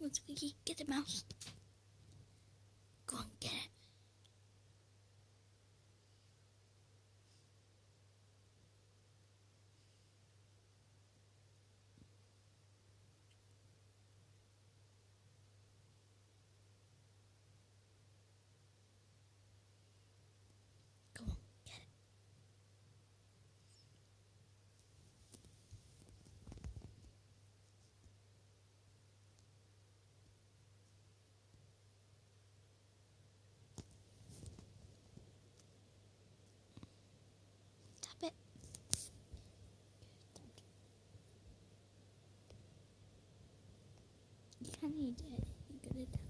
on, Squeaky. Get the mouse. Go on, get it. Go on, get it. Tap it. You can't eat it. You gotta tap